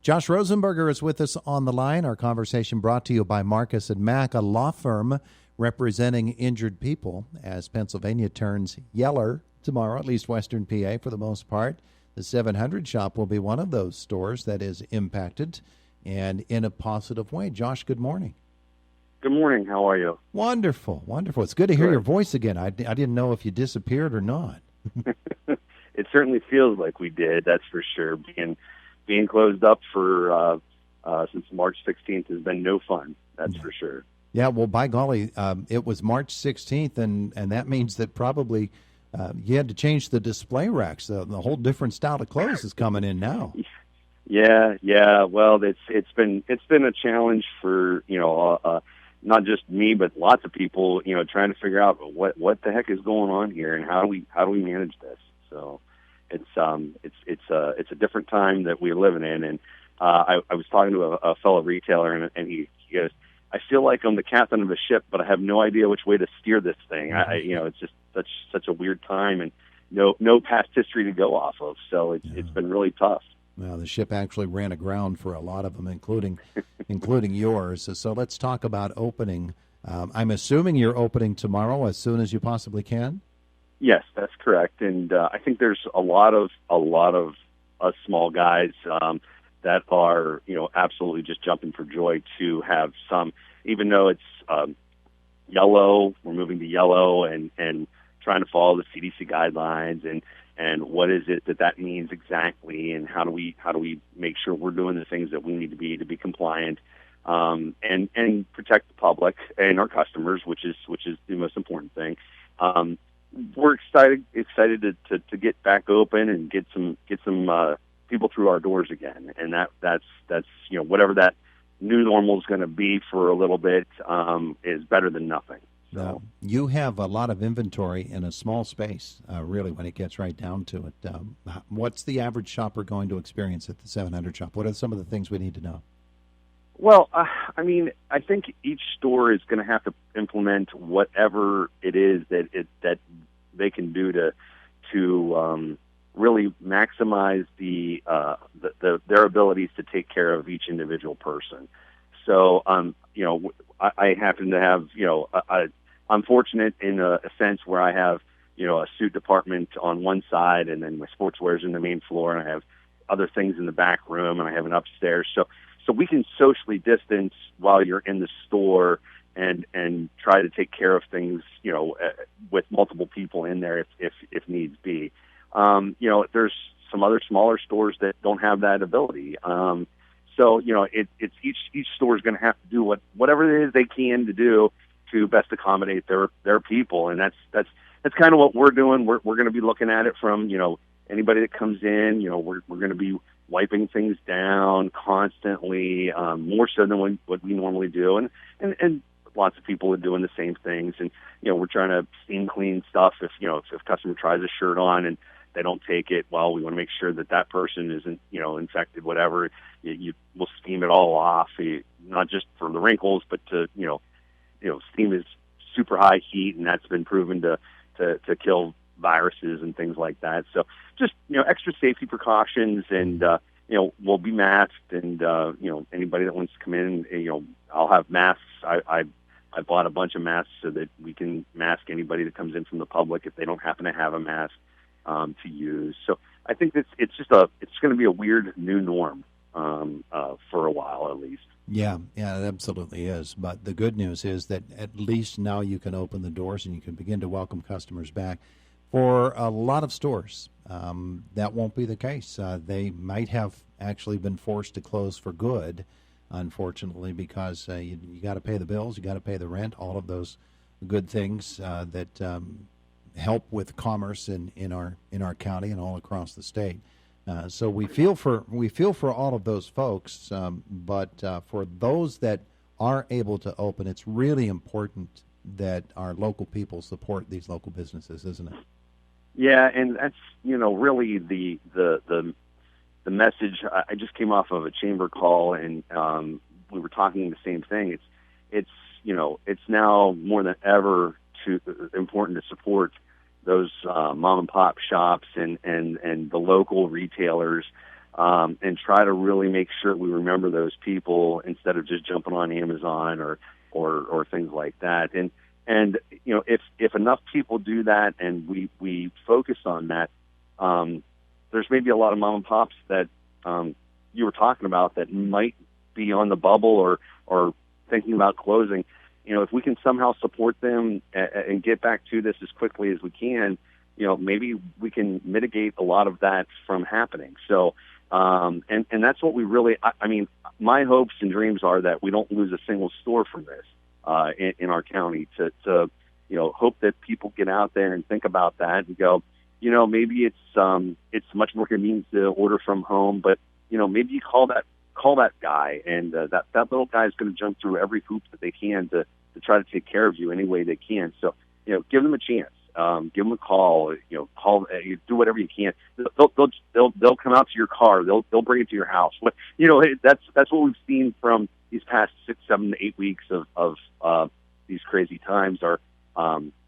Josh Rosenberger is with us on the line. Our conversation brought to you by Marcus and Mack, a law firm representing injured people as Pennsylvania turns yeller tomorrow, at least Western PA for the most part. The 700 shop will be one of those stores that is impacted and in a positive way. Josh, good morning. Good morning. How are you? Wonderful, wonderful. It's good to hear your voice again. I didn't know if you disappeared or not. It certainly feels like we did, that's for sure. Being closed up for since March 16th has been no fun, that's for sure. Yeah, well, by golly, it was March 16th, and that means that probably you had to change the display racks. The whole different style of clothes is coming in now. Yeah. Well, it's been a challenge for not just me, but lots of people. Trying to figure out what the heck is going on here and how do we manage this. So it's a different time that we're living in. And I was talking to a fellow retailer, and he goes, I feel like I'm the captain of a ship, but I have no idea which way to steer this thing. It's just such a weird time, and no past history to go off of. So it's been really tough. Well, the ship actually ran aground for a lot of them, including yours. So let's talk about opening. I'm assuming you're opening tomorrow as soon as you possibly can. Yes, that's correct. And I think there's a lot of us small guys that are absolutely just jumping for joy to have some, even though it's yellow. We're moving to yellow and trying to follow the CDC guidelines and what is it that means exactly, and how do we make sure we're doing the things that we need to be compliant, and protect the public and our customers, which is the most important thing. We're excited to get back open and get some people through our doors again, and that's whatever that new normal is going to be for a little bit is better than nothing. So you have a lot of inventory in a small space, really, when it gets right down to it. What's the average shopper going to experience at the 700 shop? What are some of the things we need to know? Well, I think each store is going to have to implement whatever it is that they can do to really maximize their abilities to take care of each individual person. So, I happen to have, I'm fortunate in a sense where I have, a suit department on one side, and then my sportswear is in the main floor, and I have other things in the back room, and I have an upstairs. So we can socially distance while you're in the store and try to take care of things, with multiple people in there if needs be. There's some other smaller stores that don't have that ability. So it's each store is going to have to do whatever it is they can to do to best accommodate their people, and that's kind of what we're doing. We're going to be looking at it from anybody that comes in. We're going to be wiping things down constantly, more so than what we normally do, and lots of people are doing the same things. And we're trying to steam clean stuff. If a customer tries a shirt on and they don't take it, well, we want to make sure that person isn't infected. Whatever, we'll steam it all off, not just for the wrinkles, but to steam is super high heat, and that's been proven to kill viruses and things like that. So just extra safety precautions, and we'll be masked, and anybody that wants to come in, I'll have masks. I bought a bunch of masks so that we can mask anybody that comes in from the public if they don't happen to have a mask to use. So I think it's going to be a weird new norm for a while at least. Yeah, it absolutely is. But the good news is that at least now you can open the doors and you can begin to welcome customers back. For a lot of stores, that won't be the case. They might have actually been forced to close for good, unfortunately, because you got to pay the bills, you got to pay the rent, all of those good things that help with commerce in our county and all across the state. So we feel for all of those folks, but for those that are able to open, it's really important that our local people support these local businesses, isn't it? Yeah, and that's really the message. I just came off of a chamber call, and we were talking the same thing. It's now more than ever important to support those mom and pop shops and the local retailers and try to really make sure we remember those people instead of just jumping on Amazon or things like that. And if enough people do that and we focus on that, there's maybe a lot of mom and pops that you were talking about that might be on the bubble or thinking about closing. If we can somehow support them and get back to this as quickly as we can, maybe we can mitigate a lot of that from happening. So, and that's what we really, I mean, my hopes and dreams are that we don't lose a single store from this in our county to hope that people get out there and think about that and go, maybe it's much more convenient to order from home, but, maybe you call that guy and that little guy is going to jump through every hoop that they can to try to take care of you any way they can. So, give them a chance. Give them a call. Do whatever you can. They'll come out to your car. They'll bring it to your house. That's what we've seen from these past 6, 7, 8 weeks of these crazy times. We're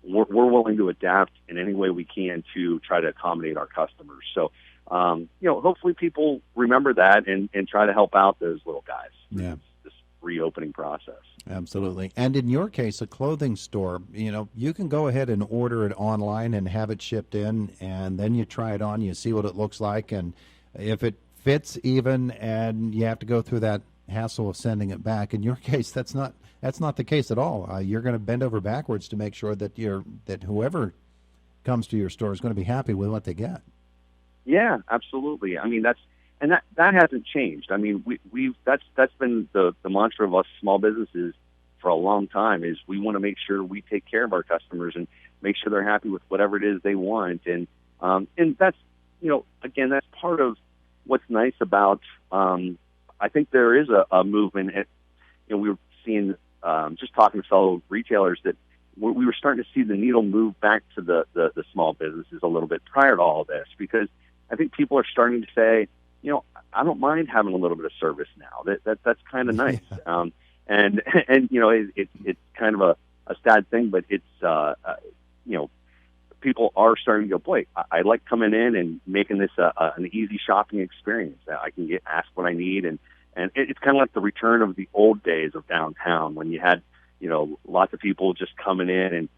willing to adapt in any way we can to try to accommodate our customers. So, hopefully people remember that and try to help out those little guys. Yeah. This reopening process. Absolutely. And in your case, a clothing store, you can go ahead and order it online and have it shipped in, and then you try it on, you see what it looks like, and if it fits even and you have to go through that hassle of sending it back. In your case, that's not the case at all. You're going to bend over backwards to make sure that that whoever comes to your store is going to be happy with what they get. Yeah, absolutely. I mean, that hasn't changed. I mean, that's been the mantra of us small businesses for a long time, is we want to make sure we take care of our customers and make sure they're happy with whatever it is they want. And that's, again, that's part of what's nice about, I think there is a movement. We were seeing, just talking to fellow retailers, that we were starting to see the needle move back to the small businesses a little bit prior to all of this, because I think people are starting to say, I don't mind having a little bit of service now. That's kind of nice. Yeah. And it's kind of a sad thing, but it's people are starting to go, boy, I like coming in and making this an easy shopping experience. I can ask what I need, and it's kind of like the return of the old days of downtown when you had lots of people just coming in and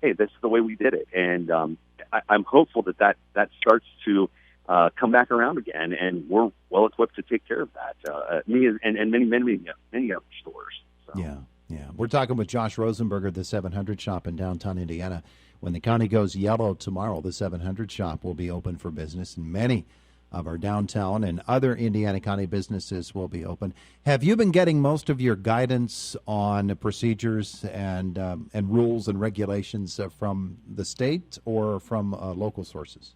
hey, this is the way we did it. And I'm hopeful that starts to come back around again, and we're well equipped to take care of that. Me and many other stores. So. Yeah. We're talking with Josh Rosenberger, the 700 shop in downtown Indiana. When the county goes yellow tomorrow, the 700 shop will be open for business, and many of our downtown and other Indiana County businesses will be open. Have you been getting most of your guidance on procedures and rules and regulations from the state or from local sources?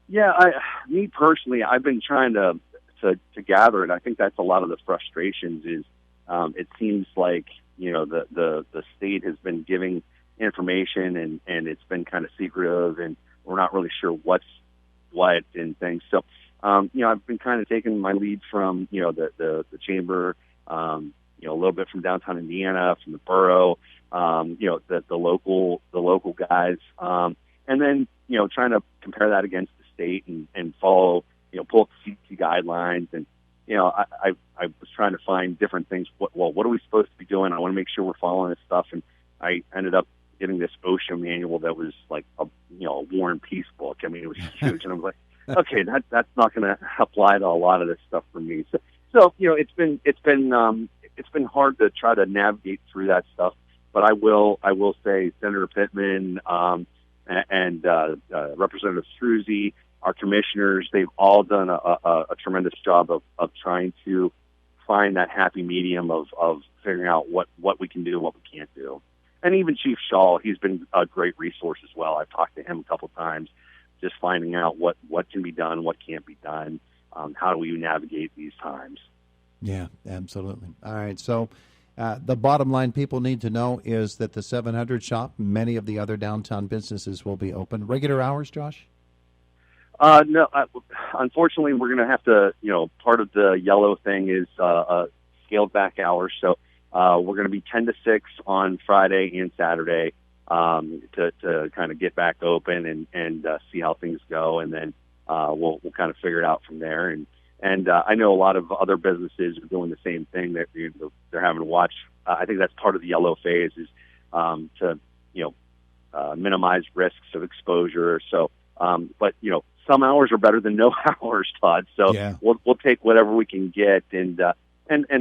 Yeah, me personally, I've been trying to gather it. I think that's a lot of the frustrations. Is it seems like the state has been giving information and it's been kind of secretive, and we're not really sure what's what and things. So I've been kind of taking my lead from the chamber, a little bit from downtown Indiana, from the borough, the local guys, and then trying to compare that against the state and follow, pull up the CDC guidelines. And, I was trying to find different things. What are we supposed to be doing? I want to make sure we're following this stuff. And I ended up getting this OSHA manual that was like a War and Peace book. I mean, it was huge. And I was like, okay, that's not going to apply to a lot of this stuff for me. So it's been hard to try to navigate through that stuff. But I will say Senator Pittman, and Representative Struzzi, our commissioners, they've all done a tremendous job of trying to find that happy medium of figuring out what we can do and what we can't do. And even Chief Shaw, he's been a great resource as well. I've talked to him a couple times, just finding out what can be done, what can't be done, how do we navigate these times. Yeah, absolutely. All right, so the bottom line people need to know is that the 700 shop, many of the other downtown businesses will be open. Regular hours, Josh? No, unfortunately, we're going to have to, part of the yellow thing is scaled back hours. So we're going to be 10 to 6 on Friday and Saturday to kind of get back open and see how things go. And then we'll kind of figure it out from there. And I know a lot of other businesses are doing the same thing. That they're having to watch. I think that's part of the yellow phase is to minimize risks of exposure. So, but some hours are better than no hours, Todd. So yeah. we'll take whatever we can get. And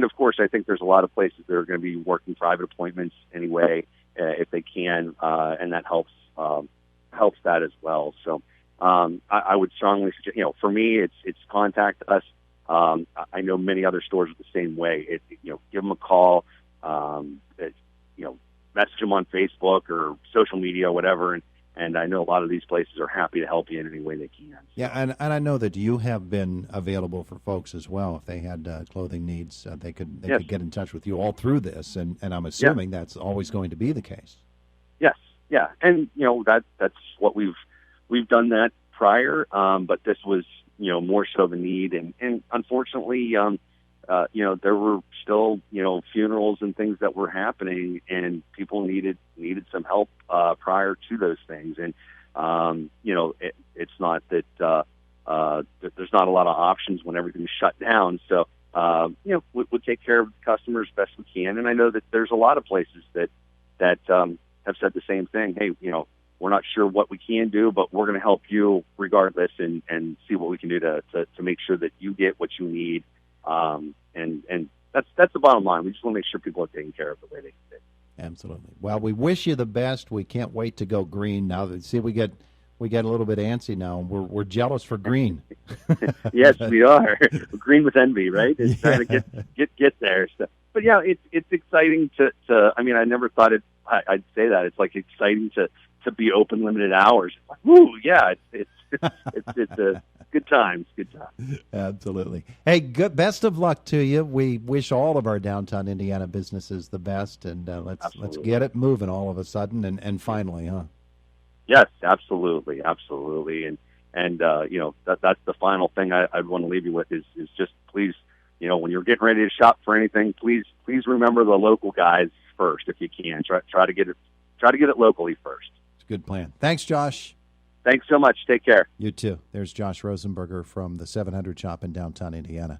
of course, I think there's a lot of places that are going to be working private appointments anyway, if they can, and that helps that as well. So I would strongly suggest, for me, it's contact us. I know many other stores are the same way. Give them a call, message them on Facebook or social media, whatever, and I know a lot of these places are happy to help you in any way they can. Yeah, and I know that you have been available for folks as well. If they had clothing needs, they could get in touch with you all through this, and I'm assuming that's always going to be the case. Yes, yeah, and that's what we've done that prior, but this was more so the need, and unfortunately, there were still funerals and things that were happening, and people needed some help prior to those things, and it's not that there's not a lot of options when everything's shut down. So we'll take care of the customers best we can, and I know that there's a lot of places that have said the same thing. Hey, we're not sure what we can do, but we're going to help you regardless, and see what we can do to make sure that you get what you need. And that's the bottom line. We just want to make sure people are taken care of the way they can be. Absolutely. Well, we wish you the best. We can't wait to go green now. See, we get a little bit antsy now. We're jealous for green. Yes, we are. Green with envy, right? It's trying to get there. So, but yeah, it's exciting to. I mean, I never thought I'd say that. It's like exciting to be open limited hours. It's like, woo, yeah, it's good times. Absolutely. Hey, best of luck to you. We wish all of our downtown Indiana businesses the best, and let's get it moving all of a sudden and finally, huh? Yes, absolutely, and that's the final thing I'd want to leave you with is just please, when you're getting ready to shop for anything, please remember the local guys first if you can. Try to get it locally first. It's a good plan. Thanks, Josh. Thanks so much. Take care. You too. There's Josh Rosenberger from the 700 Shop in downtown Indiana.